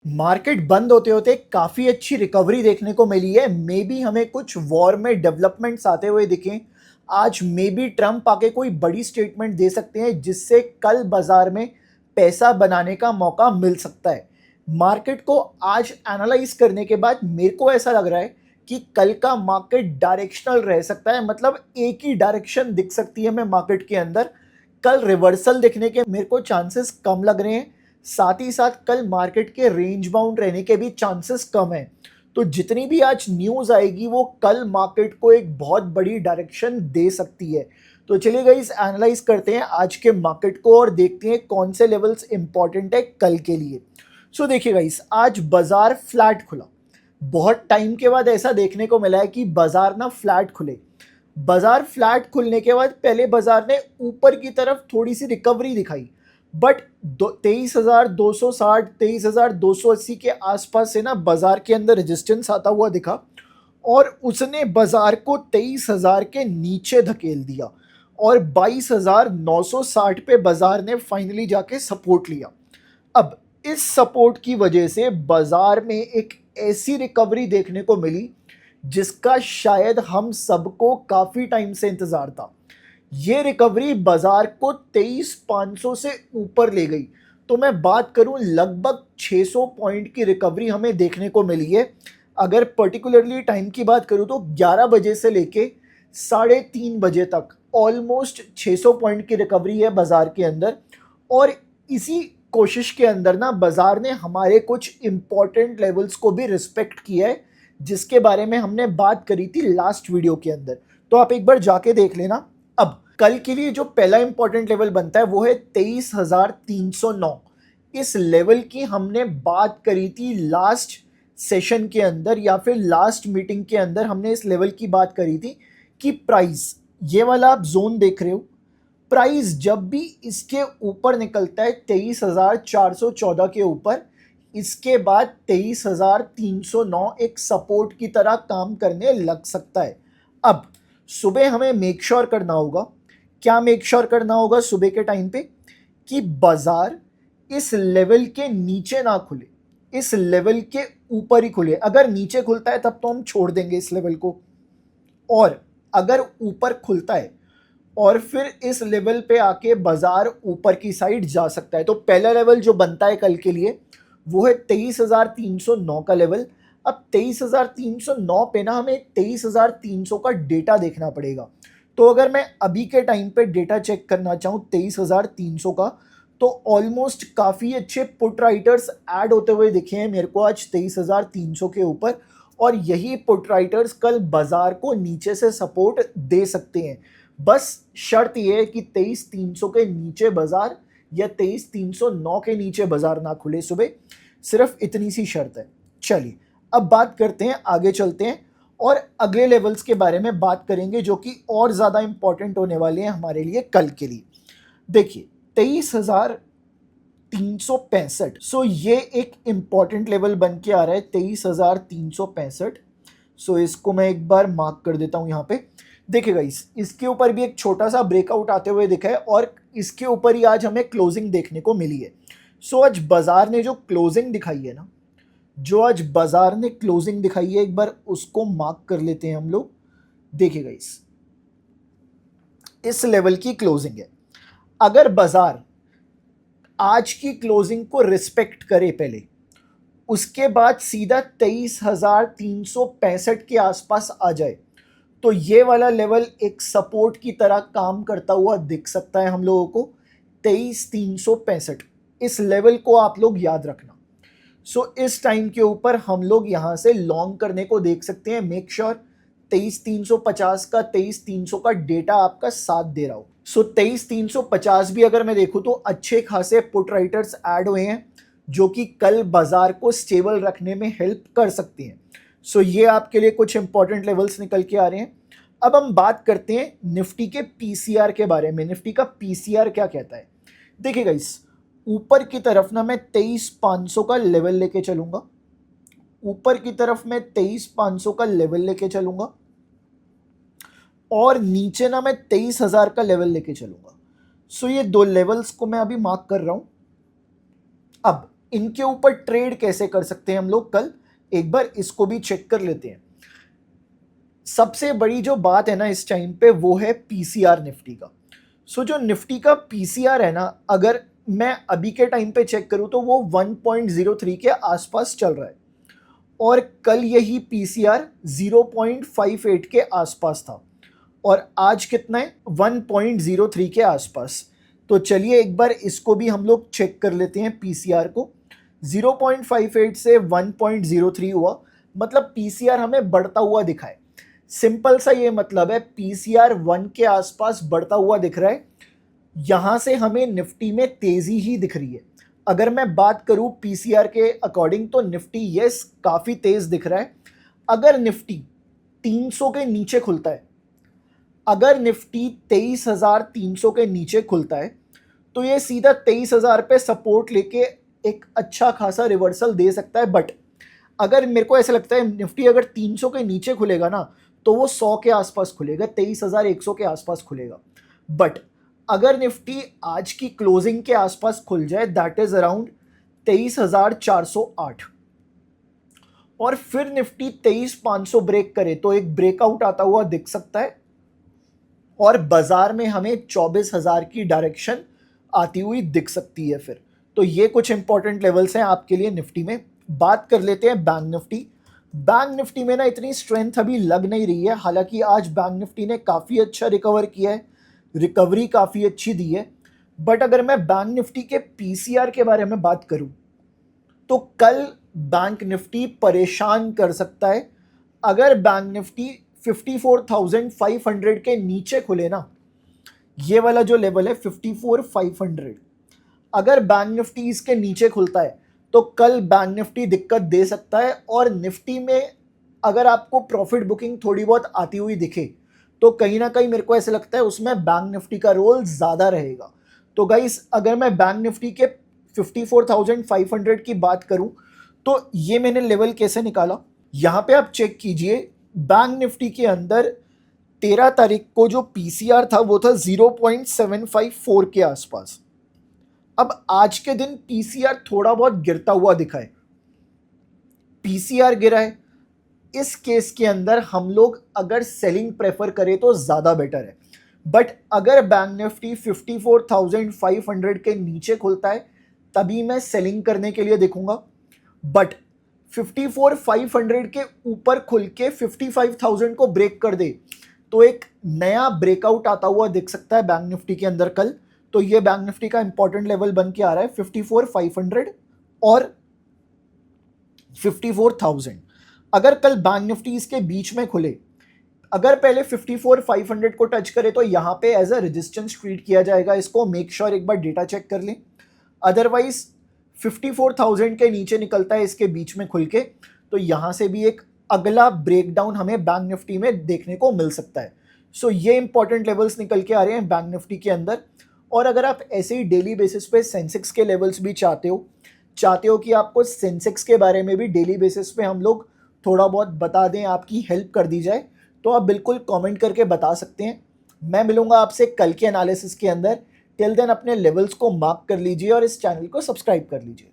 Market बंद होते होते काफ़ी अच्छी रिकवरी देखने को मिली है। मे बी हमें कुछ वॉर में डेवलपमेंट्स आते हुए दिखें। आज मे बी ट्रंप आके कोई बड़ी स्टेटमेंट दे सकते हैं जिससे कल बाजार में पैसा बनाने का मौका मिल सकता है। मार्केट को आज एनालाइज करने के बाद मेरे को ऐसा लग रहा है कि कल का मार्केट डायरेक्शनल रह सकता है, मतलब एक ही डायरेक्शन दिख सकती है हमें मार्केट के अंदर। कल रिवर्सल दिखने के मेरे को चांसेस कम लग रहे हैं। साथ ही साथ कल मार्केट के रेंज बाउंड रहने के भी चांसेस कम है। तो जितनी भी आज न्यूज़ आएगी वो कल मार्केट को एक बहुत बड़ी डायरेक्शन दे सकती है। तो चलिए गाइस, एनालाइज करते हैं आज के मार्केट को और देखते हैं कौन से लेवल्स इंपॉर्टेंट है कल के लिए। सो देखिए गाइस, आज बाजार फ्लैट खुला। बहुत टाइम के बाद ऐसा देखने को मिला है कि बाजार ना फ्लैट खुले। बाजार फ्लैट खुलने के बाद पहले बाजार ने ऊपर की तरफ थोड़ी सी रिकवरी दिखाई, बट 23,260 23,280 के आसपास से ना बाजार के अंदर रेजिस्टेंस आता हुआ दिखा और उसने बाजार को 23,000 के नीचे धकेल दिया और 22,960 पे बाजार ने फाइनली जाके सपोर्ट लिया। अब इस सपोर्ट की वजह से बाजार में एक ऐसी रिकवरी देखने को मिली जिसका शायद हम सबको काफी टाइम से इंतजार था। ये रिकवरी बाजार को 23,500 से ऊपर ले गई। तो मैं बात करूं, लगभग 600 पॉइंट की रिकवरी हमें देखने को मिली है। अगर पर्टिकुलरली टाइम की बात करूं तो 11 बजे से लेके 3:30 बजे तक ऑलमोस्ट 600 पॉइंट की रिकवरी है बाजार के अंदर। और इसी कोशिश के अंदर ना बाजार ने हमारे कुछ इंपॉर्टेंट लेवल्स को भी रिस्पेक्ट किया है, जिसके बारे में हमने बात करी थी लास्ट वीडियो के अंदर। तो आप एक बार जाके देख लेना। अब कल के लिए जो पहला इंपॉर्टेंट लेवल बनता है वो है 23,309। इस लेवल की हमने बात करी थी लास्ट सेशन के अंदर या फिर लास्ट मीटिंग के अंदर। हमने इस लेवल की बात करी थी कि प्राइस, ये वाला आप जोन देख रहे हो, प्राइस जब भी इसके ऊपर निकलता है 23,414 के ऊपर, इसके बाद 23,309 एक सपोर्ट की तरह काम करने लग सकता है। अब सुबह हमें मेक श्योर करना होगा। क्या मेक श्योर करना होगा सुबह के टाइम पे? कि बाजार इस लेवल के नीचे ना खुले, इस लेवल के ऊपर ही खुले। अगर नीचे खुलता है तब तो हम छोड़ देंगे इस लेवल को, और अगर ऊपर खुलता है और फिर इस लेवल पे आके बाजार ऊपर की साइड जा सकता है। तो पहला लेवल जो बनता है कल के लिए वो है 23,309 का लेवल। अब 23,309 पे ना हमें 23,300 का डेटा देखना पड़ेगा। तो अगर मैं अभी के टाइम पे डेटा चेक करना चाहूँ 23,300 का, तो ऑलमोस्ट काफ़ी अच्छे पुट राइटर्स ऐड होते हुए दिखे हैं मेरे को आज 23,300 के ऊपर। और यही पुट राइटर्स कल बाजार को नीचे से सपोर्ट दे सकते हैं। बस शर्त यह है कि 23,300 के नीचे बाजार या 23,309 के नीचे बाजार ना खुले सुबह। सिर्फ इतनी सी शर्त है। चलिए अब बात करते हैं, आगे चलते हैं और अगले लेवल्स के बारे में बात करेंगे जो कि और ज़्यादा इंपॉर्टेंट होने वाले हैं हमारे लिए कल के लिए। देखिए 23,365, सो ये एक इंपॉर्टेंट लेवल बन के आ रहा है 23,365। सो इसको मैं एक बार मार्क कर देता हूं यहाँ पे। देखिएगा इसके ऊपर भी एक छोटा सा ब्रेकआउट आते हुए दिखा है और इसके ऊपर ही आज हमें क्लोजिंग देखने को मिली है। सो आज बाजार ने जो क्लोजिंग दिखाई है ना, जो आज बाजार ने क्लोजिंग दिखाई है, एक बार उसको मार्क कर लेते हैं हम लोग। देखिएगा इस लेवल की क्लोजिंग है। अगर बाजार आज की क्लोजिंग को रिस्पेक्ट करे पहले, उसके बाद सीधा 23,365 के आसपास आ जाए, तो ये वाला लेवल एक सपोर्ट की तरह काम करता हुआ दिख सकता है हम लोगों को। 23,365 इस लेवल को आप लोग याद रखना। सो इस टाइम के ऊपर हम लोग यहां से लॉन्ग करने को देख सकते हैं। मेक श्योर 23,350 का 23,300 का डेटा आपका साथ दे रहा हो। सो 23,350 भी अगर मैं देखूं तो अच्छे खासे पुट राइटर्स ऐड हुए हैं जो कि कल बाजार को स्टेबल रखने में हेल्प कर सकती हैं। सो ये आपके लिए कुछ इंपॉर्टेंट लेवल्स निकल के आ रहे हैं। अब हम बात करते हैं निफ्टी के पीसीआर के बारे में। निफ्टी का पीसीआर क्या कहता है? देखिएगा ऊपर की तरफ ना मैं 23,500 का लेवल लेके चलूंगा, ऊपर की तरफ मैं 23,500 का लेवल लेके चलूंगा और नीचे ना मैं 23,000 का लेवल लेके चलूंगा। सो ये दो लेवल्स को मैं अभी मार्क कर रहा हूं। अब इनके ऊपर ट्रेड कैसे कर सकते हैं हम लोग कल, एक बार इसको भी चेक कर लेते हैं। सबसे बड़ी जो बात है ना इस टाइम पे वो है पीसीआर निफ्टी का। सो जो निफ्टी का पीसीआर है ना, अगर मैं अभी के टाइम पे चेक करूं तो वो 1.03 के आसपास चल रहा है और कल यही पीसीआर 0.58 के आसपास था और आज कितना है 1.03 के आसपास। तो चलिए एक बार इसको भी हम लोग चेक कर लेते हैं पीसीआर को। 0.58 से 1.03 हुआ, मतलब पीसीआर हमें बढ़ता हुआ दिखा है। सिंपल सा ये मतलब है, पीसीआर 1 के आसपास बढ़ता हुआ दिख रहा है। यहां से हमें निफ्टी में तेजी ही दिख रही है। अगर मैं बात करूं पीसीआर के अकॉर्डिंग तो निफ्टी यस काफी तेज दिख रहा है। अगर निफ्टी 300 के नीचे खुलता है, अगर निफ्टी 23,300 के नीचे खुलता है तो ये सीधा 23,000 पे सपोर्ट लेके एक अच्छा खासा रिवर्सल दे सकता है। बट अगर मेरे को ऐसा लगता है निफ्टी अगर 300 के नीचे खुलेगा ना तो वो 100 के आसपास खुलेगा, 23,100 के आसपास खुलेगा। बट अगर निफ्टी आज की क्लोजिंग के आसपास खुल जाए, दैट इज अराउंड 23,408, और फिर निफ्टी 23,500 ब्रेक करे तो एक ब्रेकआउट आता हुआ दिख सकता है और बाजार में हमें 24,000 की डायरेक्शन आती हुई दिख सकती है फिर। तो ये कुछ इंपॉर्टेंट लेवल्स हैं आपके लिए निफ्टी में। बात कर लेते हैं बैंक निफ्टी। बैंक निफ्टी में ना इतनी स्ट्रेंथ अभी लग नहीं रही है, हालांकि आज बैंक निफ्टी ने काफ़ी अच्छा रिकवर किया है, रिकवरी काफ़ी अच्छी दी है। बट अगर मैं बैंक निफ्टी के पीसीआर के बारे में बात करूं तो कल बैंक निफ्टी परेशान कर सकता है। अगर बैंक निफ्टी 54,500 के नीचे खुले ना, ये वाला जो लेवल है 54,500, अगर बैंक निफ्टी इसके नीचे खुलता है तो कल बैंक निफ्टी दिक्कत दे सकता है। और निफ्टी में अगर आपको प्रॉफिट बुकिंग थोड़ी बहुत आती हुई दिखे तो कहीं ना कहीं मेरे को ऐसा लगता है उसमें बैंक निफ्टी का रोल ज़्यादा रहेगा। तो गाइस अगर मैं बैंक निफ्टी के 54,500 की बात करूं तो ये मैंने लेवल कैसे निकाला, यहाँ पे आप चेक कीजिए। बैंक निफ्टी के अंदर 13 तारीख को जो पीसीआर था वो था 0.754 के आसपास। अब आज के दिन पीसीआर थोड़ा बहुत गिरता हुआ दिखा है, पीसीआर गिरा है। इस केस के अंदर हम लोग अगर सेलिंग प्रेफर करें तो ज़्यादा बेटर है। बट अगर बैंक निफ्टी 54,500 के नीचे खुलता है तभी मैं सेलिंग करने के लिए देखूंगा। बट 54,500 के ऊपर खुल के 55,000 को ब्रेक कर दे तो एक नया ब्रेकआउट आता हुआ दिख सकता है बैंक निफ्टी के अंदर कल। तो ये बैंक निफ्टी का इंपॉर्टेंट लेवल बन के आ रहा है 54,500 और 54,000। अगर कल बैंक निफ्टी इसके बीच में खुले, अगर पहले 54,500 को टच करे तो यहाँ पे एज अ रेजिस्टेंस ट्रीट किया जाएगा इसको। मेक श्योर एक बार डेटा चेक कर लें। अदरवाइज 54,000 के नीचे निकलता है इसके बीच में खुल के तो यहाँ से भी एक अगला ब्रेकडाउन हमें बैंक निफ्टी में देखने को मिल सकता है। सो ये इंपॉर्टेंट लेवल्स निकल के आ रहे हैं बैंक निफ्टी के अंदर। और अगर आप ऐसे ही डेली बेसिस पे सेंसेक्स के लेवल्स भी चाहते हो कि आपको सेंसेक्स के बारे में भी डेली बेसिस पे हम लोग थोड़ा बहुत बता दें, आपकी हेल्प कर दी जाए, तो आप बिल्कुल कमेंट करके बता सकते हैं। मैं मिलूंगा आपसे कल के एनालिसिस के अंदर। टिल देन अपने लेवल्स को मार्क कर लीजिए और इस चैनल को सब्सक्राइब कर लीजिए।